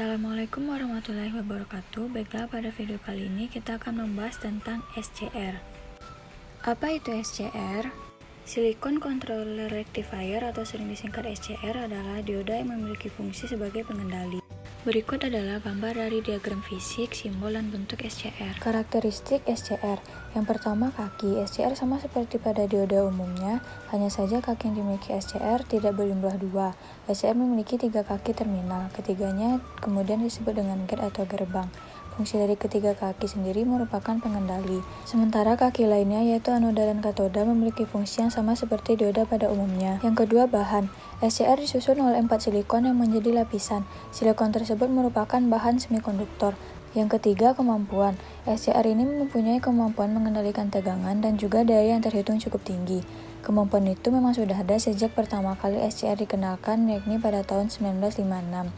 Assalamualaikum warahmatullahi wabarakatuh. Baiklah, pada video kali ini kita akan membahas tentang SCR. Apa itu SCR? Silicon Controller Rectifier atau sering disingkat SCR adalah dioda yang memiliki fungsi sebagai pengendali. Berikut adalah gambar dari diagram fisik, simbol, dan bentuk SCR. Karakteristik SCR. Yang pertama, kaki. SCR sama seperti pada dioda umumnya, hanya saja kaki yang dimiliki SCR tidak berjumlah 2. SCR memiliki 3 kaki terminal, ketiganya kemudian disebut dengan gate atau gerbang. Fungsi dari ketiga kaki sendiri merupakan pengendali. Sementara kaki lainnya yaitu anoda dan katoda memiliki fungsi yang sama seperti dioda pada umumnya. Yang kedua, bahan. SCR disusun oleh 4 silikon yang menjadi lapisan. Silikon tersebut merupakan bahan semikonduktor. Yang ketiga, kemampuan. SCR ini mempunyai kemampuan mengendalikan tegangan dan juga daya yang terhitung cukup tinggi. Kemampuan itu memang sudah ada sejak pertama kali SCR dikenalkan, yakni pada tahun 1956.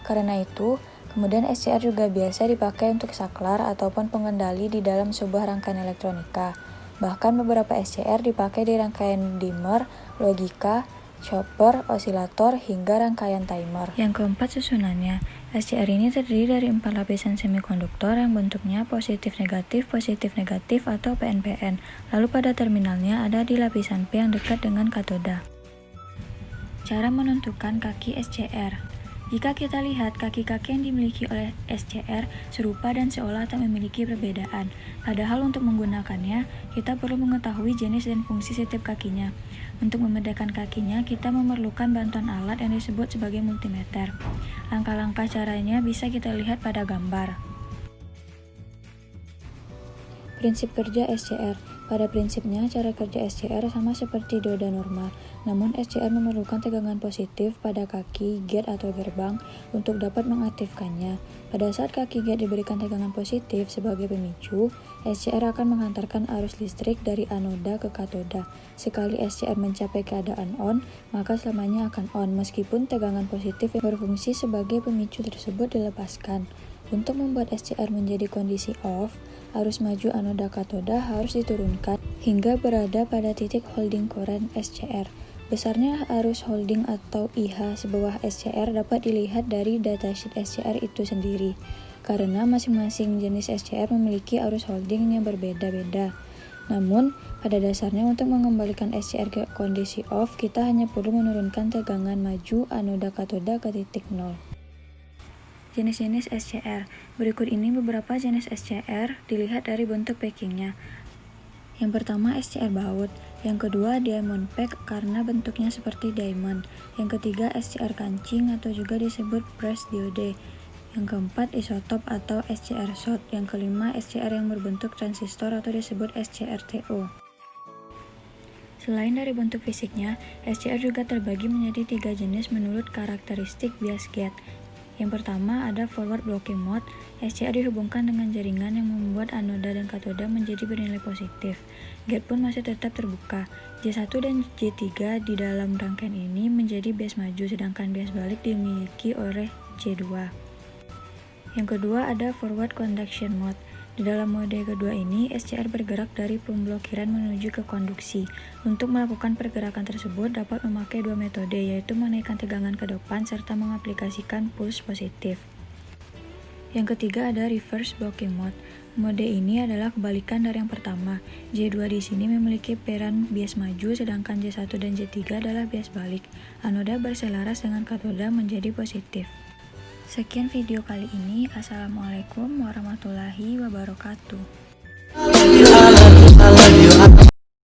Karena itu, kemudian SCR juga biasa dipakai untuk saklar ataupun pengendali di dalam sebuah rangkaian elektronika. Bahkan beberapa SCR dipakai di rangkaian dimmer, logika, chopper, osilator, hingga rangkaian timer. Yang keempat, susunannya. SCR ini terdiri dari 4 lapisan semikonduktor yang bentuknya positif-negatif atau PNPN. Lalu pada terminalnya ada di lapisan P yang dekat dengan katoda. Cara menentukan kaki SCR. Jika kita lihat, kaki-kaki yang dimiliki oleh SCR serupa dan seolah tak memiliki perbedaan. Padahal untuk menggunakannya, kita perlu mengetahui jenis dan fungsi setiap kakinya. Untuk membedakan kakinya, kita memerlukan bantuan alat yang disebut sebagai multimeter. Langkah-langkah caranya bisa kita lihat pada gambar. Prinsip kerja SCR. Pada prinsipnya, cara kerja SCR sama seperti dioda normal, namun SCR memerlukan tegangan positif pada kaki, gate atau gerbang untuk dapat mengaktifkannya. Pada saat kaki gate diberikan tegangan positif sebagai pemicu, SCR akan menghantarkan arus listrik dari anoda ke katoda. Sekali SCR mencapai keadaan on, maka selamanya akan on, meskipun tegangan positif yang berfungsi sebagai pemicu tersebut dilepaskan. Untuk membuat SCR menjadi kondisi off, arus maju anoda katoda harus diturunkan hingga berada pada titik holding current SCR. Besarnya arus holding atau IH sebuah SCR dapat dilihat dari datasheet SCR itu sendiri, karena masing-masing jenis SCR memiliki arus holding yang berbeda-beda. Namun, pada dasarnya untuk mengembalikan SCR ke kondisi off, kita hanya perlu menurunkan tegangan maju anoda katoda ke titik 0. Jenis-jenis SCR. Berikut ini beberapa jenis SCR dilihat dari bentuk packingnya. Yang pertama, SCR baut. Yang kedua, diamond pack karena bentuknya seperti diamond. Yang ketiga, SCR kancing atau juga disebut press diode. Yang keempat, isotop atau SCR short. Yang kelima, SCR yang berbentuk transistor atau disebut SCRTO. Selain dari bentuk fisiknya, SCR juga terbagi menjadi 3 jenis menurut karakteristik bias gate. Yang pertama ada forward blocking mode. SCR dihubungkan dengan jaringan yang membuat anoda dan katoda menjadi bernilai positif. Gate pun masih tetap terbuka. J1 dan J3 di dalam rangkaian ini menjadi bias maju, sedangkan bias balik dimiliki oleh J2. Yang kedua ada forward conduction mode. Di dalam mode kedua ini, SCR bergerak dari pemblokiran menuju ke konduksi. Untuk melakukan pergerakan tersebut dapat memakai 2 metode, yaitu menaikkan tegangan ke depan serta mengaplikasikan puls positif. Yang ketiga ada reverse blocking mode. Mode ini adalah kebalikan dari yang pertama. J2 di sini memiliki peran bias maju, sedangkan J1 dan J3 adalah bias balik. Anoda berselaras dengan katoda menjadi positif. Sekian video kali ini. Assalamualaikum warahmatullahi wabarakatuh.